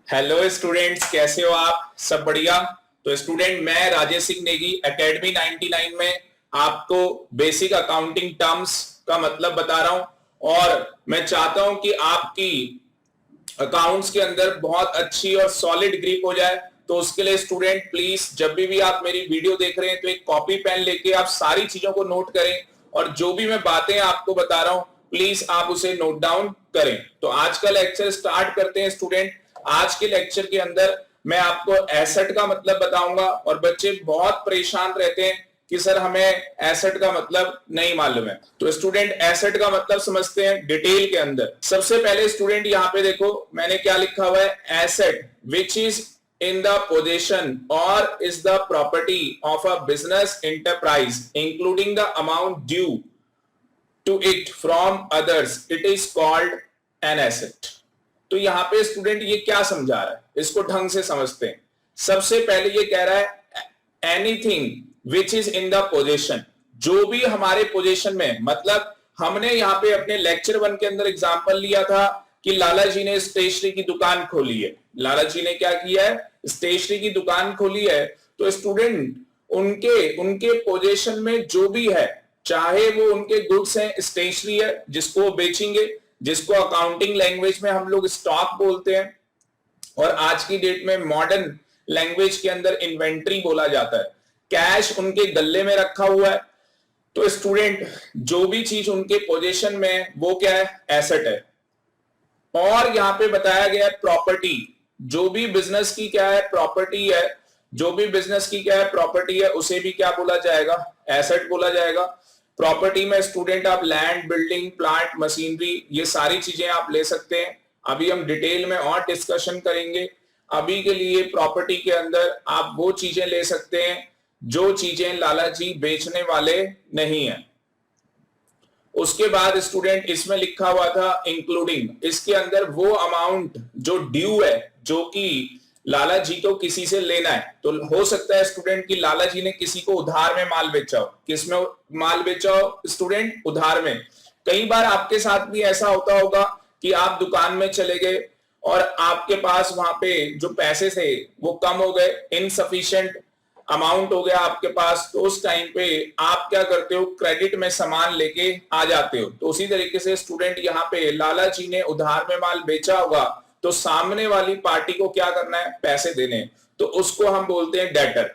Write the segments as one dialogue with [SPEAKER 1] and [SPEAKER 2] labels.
[SPEAKER 1] Hello students, कैसे हो आप? सब बढ़िया? तो स्टूडेंट, मैं राजेश सिंह नेगी एकेडमी 99 में आपको बेसिक अकाउंटिंग टर्म्स का मतलब बता रहा हूं और मैं चाहता हूं कि आपकी अकाउंट्स के अंदर बहुत अच्छी और सॉलिड ग्रिप हो जाए। तो उसके लिए स्टूडेंट प्लीज जब भी आप मेरी वीडियो देख रहे हैं तो एक कॉपी पेन लेके आप सारी चीजों को नोट करें और जो भी मैं बातें आपको बता रहा हूं प्लीज आप उसे नोट डाउन करें। तो आज का लेक्चर स्टार्ट करते हैं स्टूडेंट। आज के लेक्चर के अंदर मैं आपको एसेट का मतलब बताऊंगा और बच्चे बहुत परेशान रहते हैं कि सर हमें एसेट का मतलब नहीं मालूम है। तो स्टूडेंट एसेट का मतलब समझते हैं डिटेल के अंदर। सबसे पहले स्टूडेंट यहाँ पे देखो मैंने क्या लिखा हुआ है, asset which is in the possession or is the property of a business enterprise including the amount due to it from others, it is called an asset। तो यहां पे स्टूडेंट ये क्या समझा रहा है, इसको ढंग से समझते हैं। सबसे पहले ये कह रहा है anything which is in the possession, जो भी हमारे पोजेशन में, मतलब हमने यहाँ पे अपने लेक्चर 1 के अंदर एग्जांपल लिया था कि लाला जी ने स्टेशनरी की दुकान खोली है। लाला जी ने क्या किया है, स्टेशनरी की दुकान खोली है। तो स्टूडेंट उनके उनके पोजेशन में जो भी है, चाहे वो उनके गुड्स हैं, स्टेशनरी है जिसको वो बेचेंगे, जिसको अकाउंटिंग लैंग्वेज में हम लोग स्टॉक बोलते हैं और आज की डेट में मॉडर्न लैंग्वेज के अंदर इन्वेंट्री बोला जाता है। कैश उनके गले में रखा हुआ है। तो स्टूडेंट जो भी चीज उनके पोजीशन में है वो क्या है, एसेट है। और यहां पे बताया गया है प्रॉपर्टी, जो भी बिजनेस की क्या है, प्रॉपर्टी है। जो भी बिजनेस की क्या है, प्रॉपर्टी है, उसे भी क्या बोला जाएगा, एसेट बोला जाएगा। प्रॉपर्टी में स्टूडेंट आप लैंड, बिल्डिंग, प्लांट, मशीनरी, ये सारी चीजें आप ले सकते हैं। अभी हम डिटेल में और डिस्कशन करेंगे। अभी के लिए प्रॉपर्टी के अंदर आप वो चीजें ले सकते हैं जो चीजें लाला जी बेचने वाले नहीं है। उसके बाद स्टूडेंट इसमें लिखा हुआ था इंक्लूडिंग, इसके अंदर वो अमाउंट जो ड्यू है, जो कि लाला जी को किसी से लेना है। तो हो सकता है स्टूडेंट कि लाला जी ने किसी को उधार में माल बेचा हो। किसमें माल बेचा हो स्टूडेंट, उधार में। कई बार आपके साथ भी ऐसा होता होगा कि आप दुकान में चले गए और आपके पास वहां पे जो पैसे थे वो कम हो गए, इनसफिशिएंट अमाउंट हो गया आपके पास। तो उस टाइम पे आप क्या करते हो, क्रेडिट में सामान लेके आ जाते हो। तो उसी तरीके से स्टूडेंट यहाँ पे लाला जी ने उधार में माल बेचा होगा तो सामने वाली पार्टी को क्या करना है, पैसे देने। तो उसको हम बोलते हैं डेटर।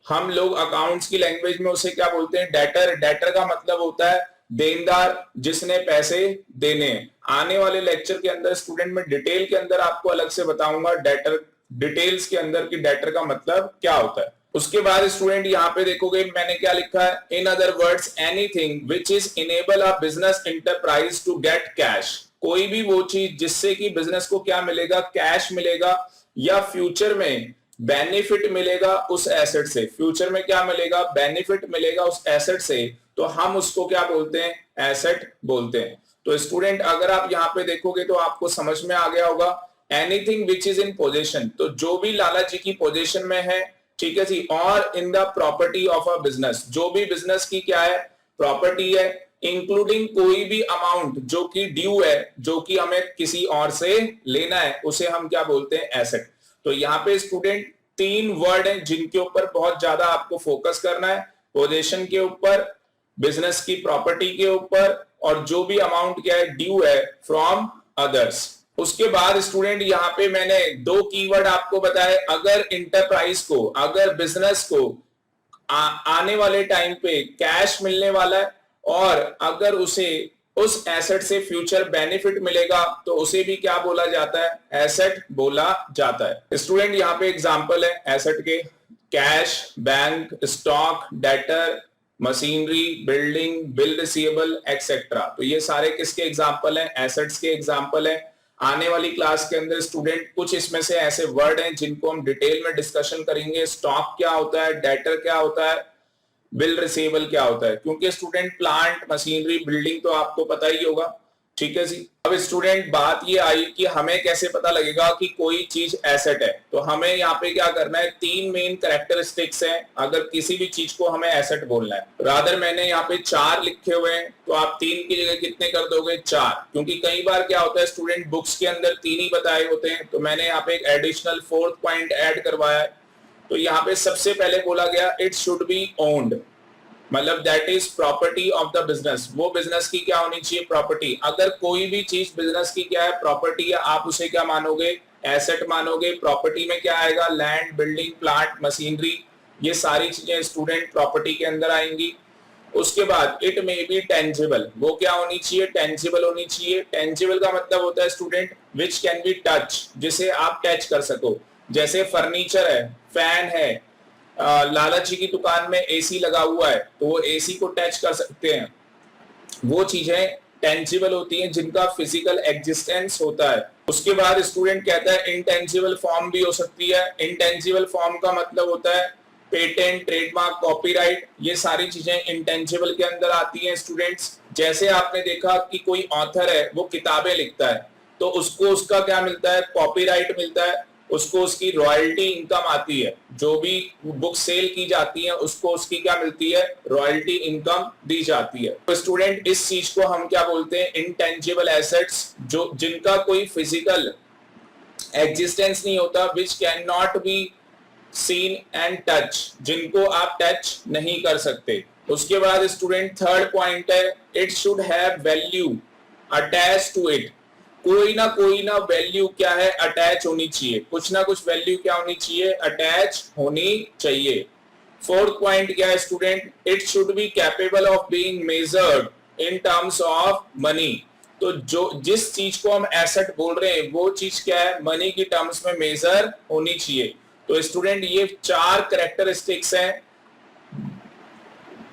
[SPEAKER 1] हम लोग अकाउंट्स की लैंग्वेज में उसे क्या बोलते हैं, डेटर। डेटर का मतलब होता है देनदार, जिसने पैसे देने। आने वाले लेक्चर के अंदर स्टूडेंट में डिटेल के अंदर आपको अलग से बताऊंगा डेटर, डिटेल्स के अंदर की डेटर का मतलब क्या होता है। उसके बाद स्टूडेंट यहाँ पे देखोगे मैंने क्या लिखा है, in other words anything which is enable a business enterprise to get cash. कोई भी वो चीज जिससे कि बिजनेस को क्या मिलेगा, कैश मिलेगा या फ्यूचर में बेनिफिट मिलेगा उस एसेट से। फ्यूचर में क्या मिलेगा, बेनिफिट मिलेगा उस एसेट से, तो हम उसको क्या बोलते हैं, एसेट बोलते हैं। तो स्टूडेंट अगर आप यहाँ पे देखोगे तो आपको समझ में आ गया होगा anything which is in position, तो जो भी लाला जी की पोजीशन में है, ठीक है जी। और in the property of a business, जो भी बिजनेस की क्या है, प्रॉपर्टी है, इंक्लूडिंग कोई भी अमाउंट जो कि ड्यू है, जो कि हमें किसी और से लेना है, उसे हम क्या बोलते हैं, एसेट। तो यहाँ पे स्टूडेंट 3 वर्ड हैं जिनके ऊपर बहुत ज्यादा आपको फोकस करना है, पोजीशन के ऊपर, बिजनेस की प्रॉपर्टी के ऊपर, और जो भी अमाउंट क्या है, ड्यू है फ्रॉम अदर्स। उसके बाद स्टूडेंट यहाँ पे मैंने 2 कीवर्ड आपको बताए। अगर इंटरप्राइज को, अगर बिजनेस को आने वाले टाइम पे कैश मिलने वाला है और अगर उसे उस एसेट से फ्यूचर बेनिफिट मिलेगा तो उसे भी क्या बोला जाता है, एसेट बोला जाता है। स्टूडेंट यहाँ पे एग्जांपल है एसेट के, cash, bank, stock, debtor, machinery, building, bill receivable etcetera. तो ये सारे किसके एग्जांपल हैं, एसेट्स के एग्जांपल हैं। आने वाली क्लास के अंदर स्टूडेंट कुछ इसमें से ऐसे वर्ड हैं जिनको हम डिटेल में डिस्कशन करेंगे। स्टॉक क्या होता है, डेटर क्या होता है, बिल रिसीवेबल क्या होता है। क्योंकि स्टूडेंट प्लांट, मशीनरी, बिल्डिंग तो आपको पता ही होगा, ठीक है जी। अब स्टूडेंट बात ये आई कि हमें कैसे पता लगेगा कि कोई चीज एसेट है। तो हमें यहाँ पे क्या करना है, तीन मेन कैरेक्टरिस्टिक्स हैं अगर किसी भी चीज को हमें एसेट बोलना है। रादर मैंने यहाँ पे चार लिखे हुए हैं, तो आप तीन की जगह कितने कर दोगे, चार, क्योंकि कई बार क्या होता है स्टूडेंट बुक्स के अंदर तीन ही बताए होते हैं, तो मैंने यहाँ पे एक एडिशनल फोर्थ पॉइंट ऐड करवाया है। तो यहाँ पे सबसे पहले बोला गया इट शुड बी ओन्ड, मतलब that is property of the business. वो बिजनेस की क्या होनी चाहिए, प्रॉपर्टी। अगर कोई भी चीज बिजनेस की क्या है, प्रॉपर्टी है, आप उसे क्या मानोगे, एसेट मानोगे। प्रॉपर्टी में क्या आएगा, लैंड, बिल्डिंग, प्लांट, मशीनरी, ये सारी चीजें स्टूडेंट प्रॉपर्टी के अंदर आएंगी। उसके बाद इट मे बी टेंजिबल, वो क्या होनी चाहिए, टेंजिबल होनी चाहिए। टेंजिबल का मतलब होता है student which can be touch, जिसे आप टच कर सको। जैसे फर्नीचर है, फैन है, लाला जी की दुकान में एसी लगा हुआ है, तो वो एसी को टच कर सकते हैं। वो चीजें टेंजिबल होती हैं जिनका फिजिकल एग्जिस्टेंस होता है। उसके बाद स्टूडेंट कहता है इंटेंजिबल फॉर्म भी हो सकती है। इंटेंजिबल फॉर्म का मतलब होता है पेटेंट, ट्रेडमार्क, कॉपीराइट, ये सारी चीजें इंटेंजिबल के अंदर आती हैं स्टूडेंट्स। जैसे आपने देखा कि कोई ऑथर है वो किताबें लिखता है, तो उसको उसका क्या मिलता है, कॉपीराइट मिलता है, उसको उसकी रॉयल्टी इनकम आती है। जो भी बुक सेल की जाती है उसको उसकी क्या मिलती है, रॉयल्टी इनकम दी जाती है। तो स्टूडेंट इस चीज को हम क्या बोलते हैं, इनटेंजिबल एसेट्स, जो जिनका कोई फिजिकल एग्जिस्टेंस नहीं होता, which can not be seen and touch, जिनको आप टच नहीं कर सकते। उसके बाद स्टूडेंट थर्ड पॉइंट है it should have value attach to it, कोई ना वैल्यू क्या है, अटैच होनी चाहिए। कुछ ना कुछ वैल्यू क्या होनी चाहिए, अटैच होनी चाहिए। फोर्थ पॉइंट क्या है student, it should be capable of being measured in terms of money. तो जो जिस चीज को हम एसेट बोल रहे हैं वो चीज क्या है, मनी की टर्म्स में मेजर होनी चाहिए। तो स्टूडेंट ये चार कैरेक्टरिस्टिक्स हैं,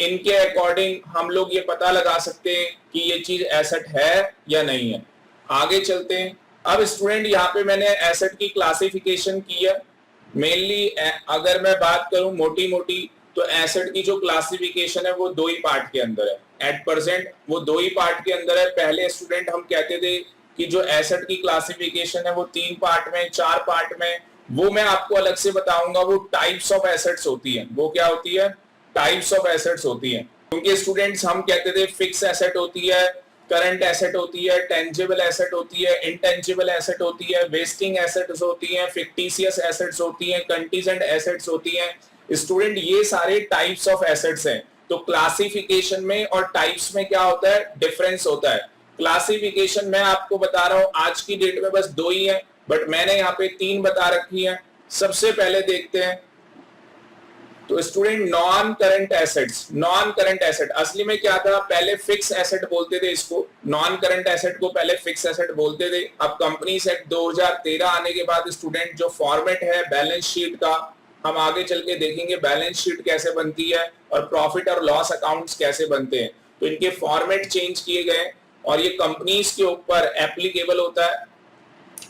[SPEAKER 1] इनके अकॉर्डिंग हम लोग ये पता लगा सकते हैं कि ये चीज एसेट है या नहीं है। आगे चलते हैं। अब स्टूडेंट यहाँ पे मैंने एसेट की क्लासिफिकेशन की है। मेनली अगर मैं बात करूं मोटी मोटी, तो एसेट की जो क्लासिफिकेशन है वो दो ही पार्ट के अंदर है। एट प्रेजेंट वो दो ही पार्ट के अंदर है। पहले स्टूडेंट हम कहते थे कि जो एसेट की क्लासिफिकेशन है वो तीन पार्ट में, चार पार्ट में, वो मैं आपको अलग से बताऊंगा। वो टाइप्स ऑफ एसेट्स होती है। वो क्या होती है, टाइप्स ऑफ एसेट्स होती है। क्योंकि स्टूडेंट्स हम कहते थे फिक्स एसेट होती है, करंट एसेट होती है, टेंजिबल एसेट होती है, इंटेंजिबल एसेट होती है, वेस्टिंग एसेट्स होती हैं, फिक्टिशियस एसेट्स होती हैं, कंटीजेंट एसेट्स होती हैं। स्टूडेंट ये सारे टाइप्स ऑफ एसेट्स हैं। तो क्लासिफिकेशन में और टाइप्स में क्या होता है, डिफरेंस होता है। क्लासिफिकेशन मैं आपको बता रहा हूं आज की डेट में बस दो ही है, बट मैंने यहाँ पे तीन बता रखी है। सबसे पहले देखते हैं तो student non current assets. Non current asset असली में क्या था, पहले फिक्स एसेट बोलते थे इसको, नॉन करंट एसेट को पहले फिक्स एसेट बोलते थे। अब कंपनीज एक्ट 2013 आने के बाद स्टूडेंट जो फॉर्मेट है बैलेंस शीट का, हम आगे चल के देखेंगे बैलेंस शीट कैसे बनती है और प्रॉफिट और लॉस अकाउंट्स कैसे बनते हैं। तो इनके फॉर्मेट चेंज किए गए और ये कंपनीज के ऊपर एप्लीकेबल होता है।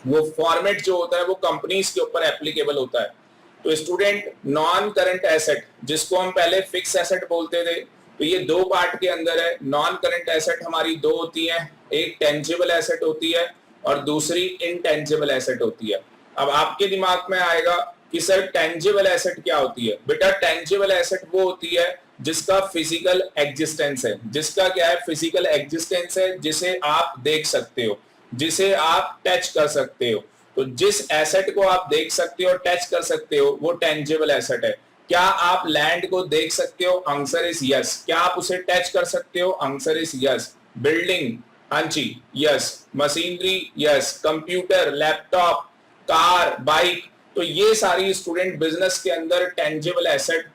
[SPEAKER 1] वो फॉर्मेट जो होता है वो कंपनीज के ऊपर एप्लीकेबल होता है। तो स्टूडेंट नॉन करंट एसेट, जिसको हम पहले फिक्स एसेट बोलते थे, तो ये दो पार्ट के अंदर है। नॉन करंट एसेट हमारी दो होती है, एक टेंजिबल एसेट होती है और दूसरी इनटेंजिबल एसेट होती है। अब आपके दिमाग में आएगा कि सर टेंजिबल एसेट क्या होती है। बेटा टेंजिबल एसेट वो होती है जिसका फिजिकल एग्जिस्टेंस है। जिसका क्या है, फिजिकल एग्जिस्टेंस है, जिसे आप देख सकते हो, जिसे आप टच कर सकते हो। तो जिस एसेट को आप देख सकते हो, टच कर सकते हो, वो टेंजिबल एसेट है। क्या आप लैंड को देख सकते हो, आंसर इज यस। क्या आप उसे टच कर सकते हो, आंसर इज यस। बिल्डिंग, हाँ जी, yes. Machinery, yes. Computer, laptop, car, bike, तो ये सारी स्टूडेंट बिजनेस के अंदर टेंजिबल एसेट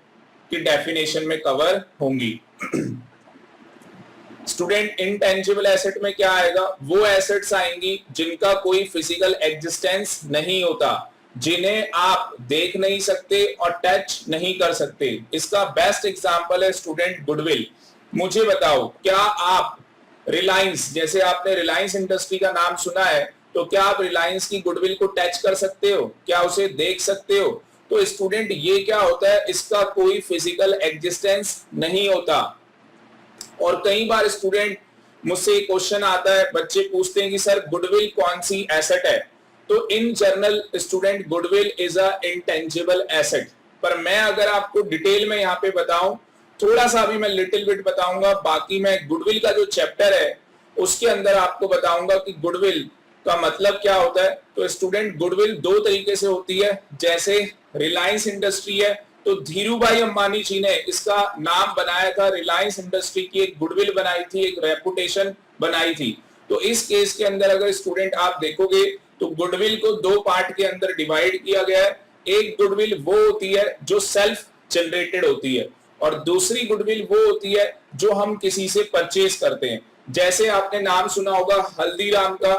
[SPEAKER 1] की डेफिनेशन में कवर होंगी। स्टूडेंट इनटेंजिबल एसेट में क्या आएगा, वो एसेट्स आएंगी जिनका कोई फिजिकल एग्जिस्टेंस नहीं होता, जिन्हें आप देख नहीं सकते और टच नहीं कर सकते। इसका बेस्ट एग्जांपल है स्टूडेंट गुडविल। मुझे बताओ, क्या आप रिलायंस, जैसे आपने रिलायंस इंडस्ट्री का नाम सुना है, तो क्या आप रिलायंस की गुडविल को टच कर सकते हो, क्या उसे देख सकते हो? तो स्टूडेंट ये क्या होता है, इसका कोई फिजिकल एग्जिस्टेंस नहीं होता। और कई बार स्टूडेंट मुझसे एक क्वेश्चन आता है, बच्चे पूछते हैं कि सर गुडविल कौन सी एसेट है? तो in general student goodwill is a intangible asset. पर मैं अगर आपको डिटेल में यहाँ पे बताऊं, थोड़ा सा अभी मैं लिटिल बिट बताऊंगा, बाकी मैं गुडविल का जो चैप्टर है उसके अंदर आपको बताऊंगा कि गुडविल का मतलब क्या होता है। तो स्टूडेंट गुडविल दो तरीके से होती है। जैसे रिलायंस इंडस्ट्री है, तो धीरूभाई अंबानी जी ने इसका नाम बनाया था, रिलायंस इंडस्ट्री की एक गुडविल बनाई थी, एक रेपुटेशन बनाई थी। तो इस केस के अंदर अगर स्टूडेंट आप देखोगे तो गुडविल को दो पार्ट के अंदर डिवाइड किया गया है। एक गुडविल वो होती है जो सेल्फ जनरेटेड होती है, और दूसरी गुडविल वो होती है जो हम किसी से परचेज करते हैं। जैसे आपने नाम सुना होगा हल्दीराम का,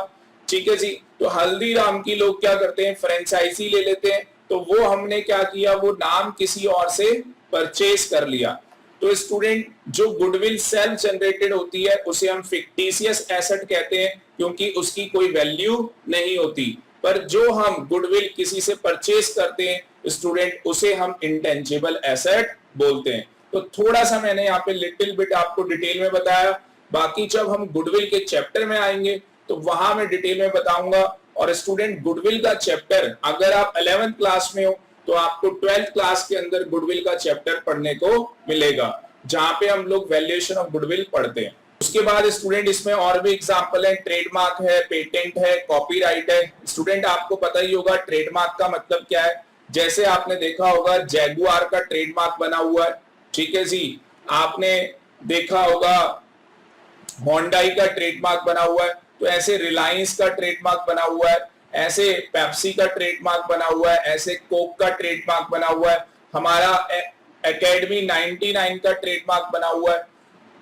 [SPEAKER 1] ठीक है जी। तो हल्दीराम की लोग क्या करते हैं, फ्रेंचाइजी ले लेते हैं। तो वो हमने क्या किया, वो नाम किसी और से परचेज कर लिया। तो स्टूडेंट जो गुडविल सेल्फ जनरेटेड होती है उसे हम फिक्टिशियस एसेट कहते हैं, क्योंकि उसकी कोई वैल्यू नहीं होती। पर जो हम गुडविल किसी से परचेज करते हैं स्टूडेंट, उसे हम इंटेंजिबल एसेट बोलते हैं। तो थोड़ा सा मैंने यहाँ पे लिटिल बिट आपको डिटेल में बताया, बाकी जब हम गुडविल के चैप्टर में आएंगे तो वहां मैं डिटेल में बताऊंगा। और स्टूडेंट गुडविल का चैप्टर अगर आप 11th क्लास में हो तो आपको 12th क्लास के अंदर गुडविल का चैप्टर पढ़ने को मिलेगा, जहां पे हम लोग वैल्यूएशन ऑफ गुडविल पढ़ते हैं। उसके बाद स्टूडेंट इसमें और भी एग्जांपल है, ट्रेडमार्क है, पेटेंट है, कॉपीराइट है। स्टूडेंट आपको पता ही होगा ट्रेडमार्क का मतलब क्या है। जैसे आपने देखा होगा जैगुआर का ट्रेडमार्क बना हुआ है, ठीक है जी। आपने देखा होगा होंडाई का ट्रेडमार्क बना हुआ है। तो ऐसे रिलायंस का ट्रेडमार्क बना हुआ है, ऐसे पेप्सी का ट्रेडमार्क बना हुआ है, ऐसे कोक का ट्रेडमार्क बना हुआ है, हमारा एकेडमी 99 का ट्रेडमार्क बना हुआ है।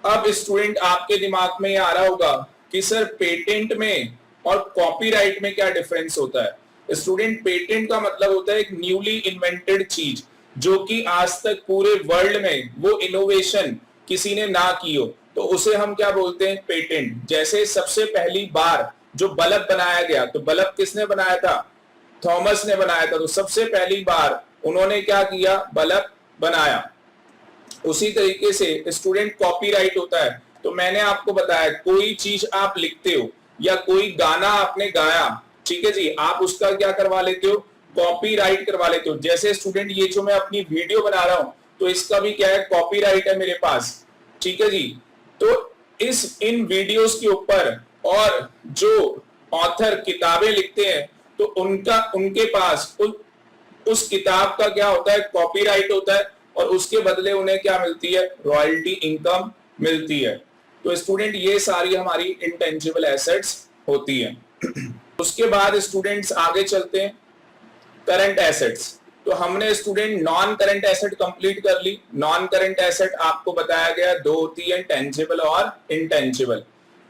[SPEAKER 1] अब स्टूडेंट आपके दिमाग में ये आ रहा होगा कि सर पेटेंट में और कॉपीराइट में क्या डिफरेंस होता है। स्टूडेंट पेटेंट का मतलब होता है एक न्यूली इन्वेंटेड चीज, जो कि आज तक पूरे वर्ल्ड में वो इनोवेशन किसी ने ना की हो, तो उसे हम क्या बोलते हैं, पेटेंट। जैसे सबसे पहली बार जो बल्ब बनाया गया, तो बल्ब किसने बनाया था, थॉमस ने बनाया था। तो सबसे पहली बार उन्होंने क्या किया, बल्ब बनाया। उसी तरीके से स्टूडेंट कॉपीराइट होता है। तो मैंने आपको बताया कोई चीज आप लिखते हो या कोई गाना आपने गाया, ठीक है जी, आप उसका क्या करवा लेते हो, कॉपीराइट करवा लेते हो। जैसे स्टूडेंट ये जो मैं अपनी वीडियो बना रहा हूं, तो इसका भी क्या है, कॉपीराइट है मेरे पास, ठीक है जी। तो इन वीडियोस के ऊपर और जो ऑथर किताबें लिखते हैं, तो उनके पास उस किताब का क्या होता है, कॉपीराइट होता है, और उसके बदले उन्हें क्या मिलती है, रॉयल्टी इनकम मिलती है। तो स्टूडेंट ये सारी हमारी इंटेंजिबल एसेट्स होती है। उसके बाद स्टूडेंट्स आगे चलते हैं, करंट एसेट्स। तो हमने student non current asset complete कर ली। नॉन करंट एसेट आपको बताया गया दो होती है, टेंजिबल और इनटेंजिबल।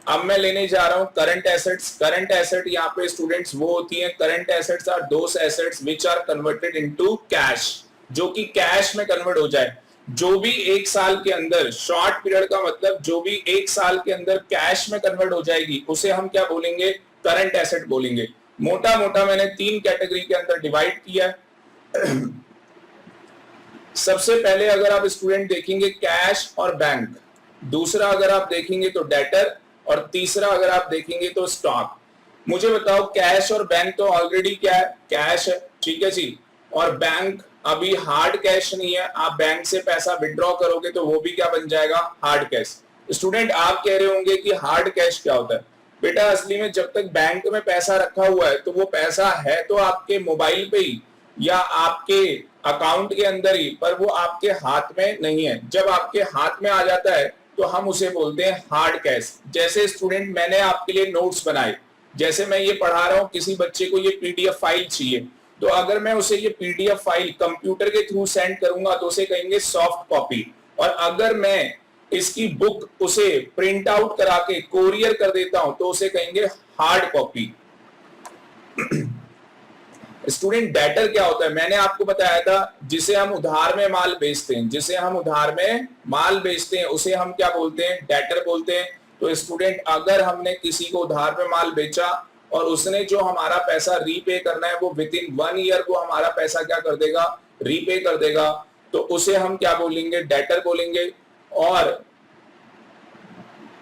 [SPEAKER 1] अब मैं लेने जा रहा हूं करंट एसेट्स। करंट एसेट यहाँ पे स्टूडेंट्स वो होती हैं, current assets are those assets which are converted into cash, जो कि कैश में कन्वर्ट हो जाए। जो भी एक साल के अंदर, शॉर्ट पीरियड का मतलब जो भी एक साल के अंदर कैश में कन्वर्ट हो जाएगी, उसे हम क्या बोलेंगे, करंट एसेट बोलेंगे। मोटा मोटा मैंने तीन कैटेगरी के अंदर डिवाइड किया है। सबसे पहले अगर आप स्टूडेंट देखेंगे कैश और बैंक, दूसरा अगर आप देखेंगे तो डेटर, और तीसरा अगर आप देखेंगे तो स्टॉक। मुझे बताओ कैश और बैंक तो ऑलरेडी क्या है, कैश है, ठीक है जी। और बैंक अभी हार्ड कैश नहीं है, आप बैंक से पैसा विड्रॉ करोगे तो वो भी क्या बन जाएगा, हार्ड कैश। स्टूडेंट आप कह रहे होंगे कि हार्ड कैश क्या होता है। बेटा असली में जब तक बैंक में पैसा रखा हुआ है तो वो पैसा है तो आपके मोबाइल पे ही या आपके अकाउंट के अंदर ही, पर वो आपके हाथ में नहीं है। जब आपके हाथ में आ जाता है तो हम उसे बोलते हैं हार्ड कैश। जैसे स्टूडेंट मैंने आपके लिए नोट्स बनाए, जैसे मैं ये पढ़ा रहा हूं, किसी बच्चे को ये पीडीएफ फाइल चाहिए, तो अगर मैं उसे ये पीडीएफ फाइल कंप्यूटर के थ्रू सेंड करूंगा तो उसे कहेंगे सॉफ्ट कॉपी। और अगर मैं इसकी बुक उसे प्रिंट आउट करा के कोरियर कर देता हूं तो उसे कहेंगे हार्ड कॉपी। स्टूडेंट डेटर क्या होता है, मैंने आपको बताया था, जिसे हम उधार में माल बेचते हैं, जिसे हम उधार में माल बेचते हैं उसे हम क्या बोलते हैं, डेटर बोलते हैं। तो स्टूडेंट अगर हमने किसी को उधार में माल बेचा और उसने जो हमारा पैसा रीपे करना है वो विद इन 1 ईयर वो हमारा पैसा क्या कर देगा, रीपे कर देगा, तो उसे हम क्या बोलेंगे, डेटर बोलेंगे। और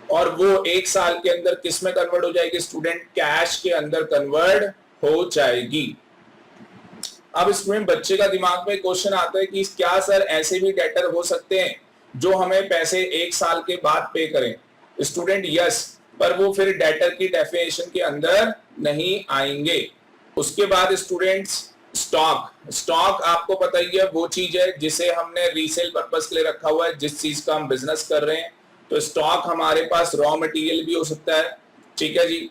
[SPEAKER 1] और वो 1 साल के अंदर किस में कन्वर्ट हो जाएगी स्टूडेंट? कैश के अंदर कन्वर्ट हो जाएगी। अब स्टूडेंट बच्चे का दिमाग में क्वेश्चन आता है कि क्या सर ऐसे भी डेटर हो सकते हैं जो हमें पैसे 1 साल के बाद पे करें? स्टूडेंट यस, पर वो फिर डेटर की डेफिनेशन के अंदर नहीं आएंगे। उसके बाद स्टूडेंट्स स्टॉक आपको पता ही है, वो चीज है जिसे हमने रीसेल पर्पस के लिए रखा हुआ है, जिस चीज का हम बिजनेस कर रहे हैं। तो स्टॉक हमारे पास रॉ मटेरियल भी हो सकता है, ठीक है जी।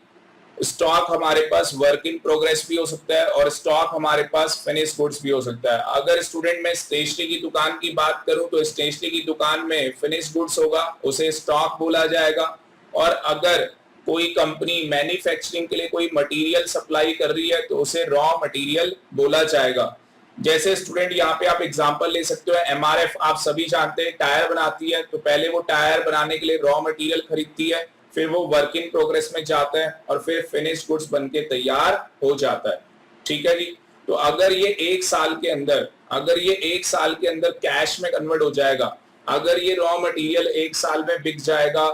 [SPEAKER 1] स्टॉक हमारे पास वर्क इन प्रोग्रेस भी हो सकता है और स्टॉक हमारे पास फिनिश गुड्स भी हो सकता है। अगर स्टूडेंट मैं स्टेशनरी की दुकान की बात करूं तो स्टेशनरी की दुकान में फिनिश गुड्स होगा, उसे स्टॉक बोला जाएगा। और अगर कोई कंपनी मैन्युफैक्चरिंग के लिए कोई मटेरियल सप्लाई कर रही है तो उसे रॉ मटेरियल बोला जाएगा। जैसे स्टूडेंट यहाँ पे आप एग्जांपल ले सकते हो, एमआरएफ आप सभी जानते हैं टायर बनाती है, तो पहले वो टायर बनाने के लिए रॉ मटेरियल खरीदती है, फिर वो वर्क इन प्रोग्रेस में जाता है और फिर फिनिश गुड्स बनके तैयार हो जाता है, ठीक है जी। तो अगर ये 1 साल के अंदर कैश में कन्वर्ट हो जाएगा, अगर ये रॉ मटेरियल 1 साल में बिक जाएगा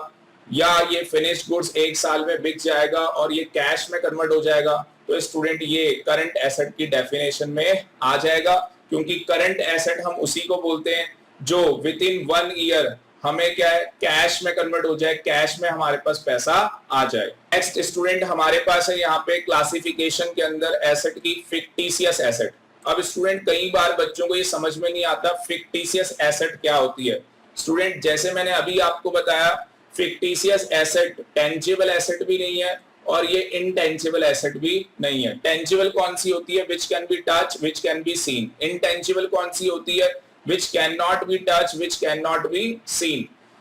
[SPEAKER 1] या ये फिनिश गुड्स 1 साल में बिक जाएगा और ये कैश में कन्वर्ट हो जाएगा, तो स्टूडेंट ये करंट एसेट की डेफिनेशन में आ जाएगा। क्योंकि करंट एसेट हम उसी को बोलते हैं जो विद इन 1 ईयर हमें क्या है, कैश में कन्वर्ट हो जाए, कैश में हमारे पास पैसा आ जाए। नेक्स्ट स्टूडेंट हमारे पास है यहाँ पे क्लासिफिकेशन के अंदर एसेट की फिक्टिशियस एसेट। अब स्टूडेंट कई बार बच्चों को ये समझ में नहीं आता फिक्टिशियस एसेट क्या होती है। स्टूडेंट जैसे मैंने अभी आपको बताया, फिक्टिशियस एसेट टेंजिबल एसेट भी नहीं है और ये इनटेंजिबल एसेट भी नहीं है। टेंजिबल कौन सी होती है? Which can be touch, which can be seen. Intangible कौन सी होती है? which cannot be touched, which cannot be seen।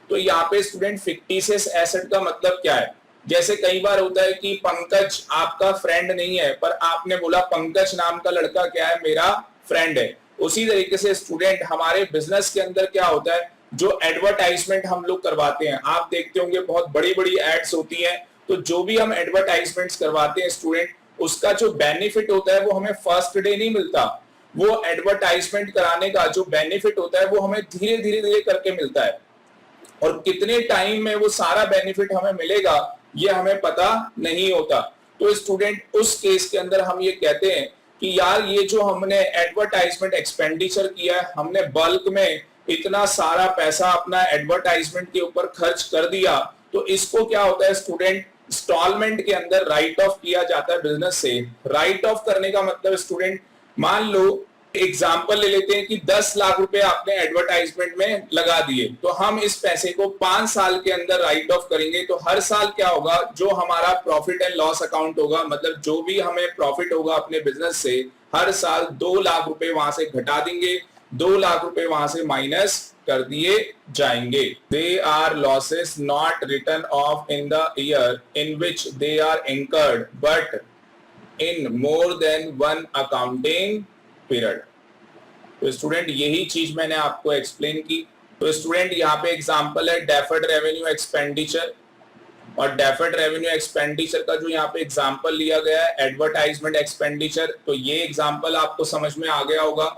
[SPEAKER 1] तो यहाँ पे स्टूडेंट फिक्टिशियस एसेट का मतलब क्या है? जैसे कई बार होता है कि पंकज आपका फ्रेंड नहीं है, पर आपने बोला पंकज नाम का लड़का क्या है, मेरा फ्रेंड है। उसी तरीके से स्टूडेंट हमारे बिजनेस के अंदर क्या होता है, जो एडवर्टाइजमेंट हम लोग करवाते हैं, आप देखते होंगे बहुत बड़ी बड़ी एड्स होती हैं, तो जो भी हम एडवर्टाइजमेंट्स करवाते हैं स्टूडेंट, उसका जो बेनिफिट होता है वो हमें फर्स्ट डे नहीं मिलता। वो एडवर्टाइजमेंट कराने का जो बेनिफिट होता है वो हमें धीरे धीरे करके मिलता है, और कितने टाइम में वो सारा बेनिफिट हमें मिलेगा ये हमें पता नहीं होता। तो स्टूडेंट उस केस के अंदर हम ये कहते हैं कि यार ये जो हमने एडवर्टाइजमेंट एक्सपेंडिचर किया है, हमने बल्क में इतना सारा पैसा अपना एडवर्टाइजमेंट के ऊपर खर्च कर दिया, तो इसको क्या होता है स्टूडेंट, इंस्टॉलमेंट के अंदर राइट ऑफ किया जाता है बिजनेस से। राइट ऑफ करने का मतलब स्टूडेंट, मान लो एग्जाम्पल ले लेते हैं कि 10 लाख रुपए आपने एडवर्टाइजमेंट में लगा दिए, तो हम इस पैसे को 5 साल के अंदर राइट ऑफ करेंगे। तो हर साल क्या होगा, जो हमारा प्रॉफिट एंड लॉस अकाउंट होगा, मतलब जो भी हमें प्रॉफिट होगा अपने बिजनेस से, हर साल 2 लाख रुपए वहां से घटा देंगे, 2 लाख रुपए वहां से माइनस कर दिए जाएंगे। They are losses not return of in the year in which they are incurred but in more than 1 accounting period. तो स्टूडेंट यही चीज मैंने आपको एक्सप्लेन की। तो स्टूडेंट यहाँ पे एग्जांपल है डेफर्ड रेवेन्यू एक्सपेंडिचर, और डेफर्ड रेवेन्यू एक्सपेंडिचर का जो यहाँ पे एग्जांपल लिया गया है एडवर्टाइजमेंट एक्सपेंडिचर, तो ये एग्जांपल आपको समझ में आ गया होगा।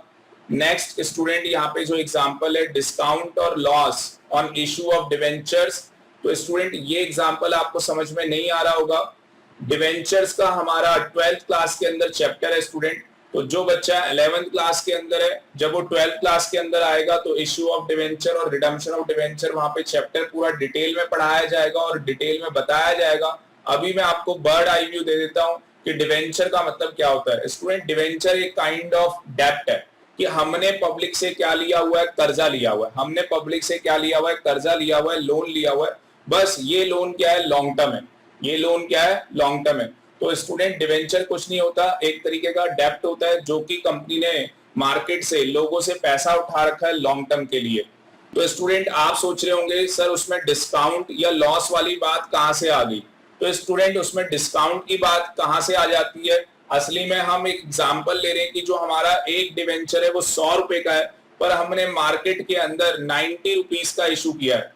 [SPEAKER 1] नेक्स्ट स्टूडेंट यहाँ पे जो एग्जांपल है डिस्काउंट और loss on issue of debentures, तो स्टूडेंट ये एग्जांपल आपको समझ में नहीं आ रहा होगा। डिवेंचर्स का हमारा 12th क्लास के अंदर चैप्टर है स्टूडेंट, तो जो बच्चा 11th क्लास के अंदर है, जब वो 12th क्लास के अंदर आएगा तो इश्यू ऑफ डिवेंचर और रिडम्पशन ऑफ डिवेंचर वहां पे चैप्टर पूरा डिटेल में पढ़ाया जाएगा और डिटेल में बताया जाएगा। अभी मैं आपको बर्ड आई व्यू दे देता हूं कि डिवेंचर का मतलब क्या होता है। स्टूडेंट डिवेंचर एक काइंड ऑफ डेब्ट है कि हमने पब्लिक से क्या लिया हुआ है, कर्जा लिया हुआ है। हमने पब्लिक से क्या लिया हुआ है, कर्जा लिया हुआ है, लोन लिया हुआ है। बस ये लोन क्या है, लॉन्ग टर्म है। ये लोन क्या है, लॉन्ग टर्म है। तो स्टूडेंट डिवेंचर कुछ नहीं होता, एक तरीके का डेब्ट होता है जो कि कंपनी ने मार्केट से, लोगों से पैसा उठा रखा है लॉन्ग टर्म के लिए। तो स्टूडेंट आप सोच रहे होंगे सर उसमें डिस्काउंट या लॉस वाली बात कहां से आ गई। तो स्टूडेंट उसमें डिस्काउंट की बात कहां से आ जाती है, असली में हम एक एग्जांपल ले रहे हैं कि जो हमारा एक डिवेंचर है वो 100 रुपए का है, पर हमने मार्केट के अंदर 90 रुपीज का इशू किया है।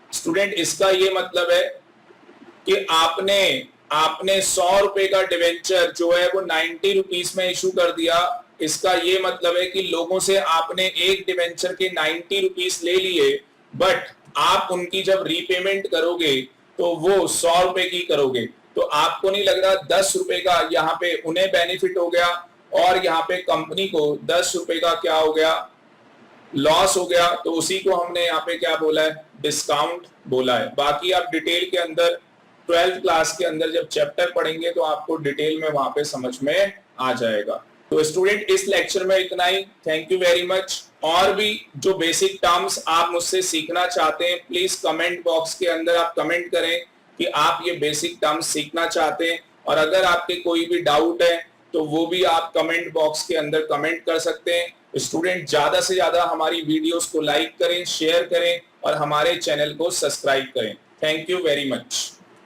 [SPEAKER 1] स्टूडेंट इसका ये मतलब है कि आपने 100 रुपए का डिवेंचर जो है वो 90 रुपीज में इशू कर दिया। इसका ये मतलब है कि लोगों से आपने एक डिवेंचर के 90 रुपीज ले लिए, बट आप उनकी जब रीपेमेंट करोगे तो वो 100 रुपए की करोगे, तो आपको नहीं लग रहा 10 रुपए का यहाँ पे उन्हें बेनिफिट हो गया और यहाँ पे कंपनी को 10 रुपए का क्या हो गया, लॉस हो गया। तो उसी को हमने यहाँ पे क्या बोला है, डिस्काउंट बोला है। बाकी आप डिटेल के अंदर 12th क्लास के अंदर जब चैप्टर पढ़ेंगे तो आपको डिटेल में वहां पे समझ में आ जाएगा। तो स्टूडेंट इस लेक्चर में इतना ही, थैंक यू वेरी मच। और भी जो बेसिक टर्म्स आप मुझसे सीखना चाहते हैं, प्लीज कमेंट बॉक्स के अंदर आप कमेंट करें कि आप ये बेसिक टर्म्स सीखना चाहते हैं। और अगर आपके कोई भी डाउट है तो वो भी आप कमेंट बॉक्स के अंदर कमेंट कर सकते हैं। स्टूडेंट ज्यादा से ज्यादा हमारी वीडियोस को लाइक करें, शेयर करें और हमारे चैनल को सब्सक्राइब करें। Thank you very much.